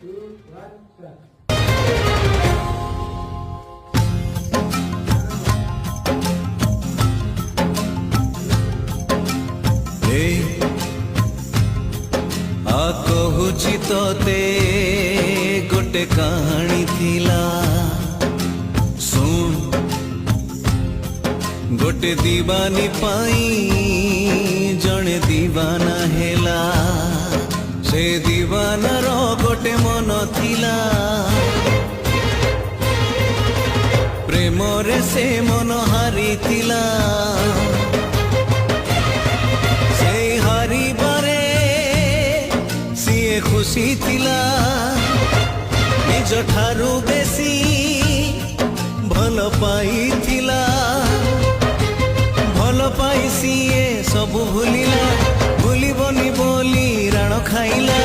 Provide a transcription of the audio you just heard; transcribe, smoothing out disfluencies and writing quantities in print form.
2, 1, start. कहुची तोते गोटे कहानी थिला सुन गोटे दीवानी पाई जने दीवाना हेला से दीवानार गोटे मन थिला प्रेम रे से मन हारी थिला से हारी बारे खुशी थिला निज ठारू बेसी भल पाई थिला भल पाई सीए सब भूलिला भूलिबनी बोली राण खाइला।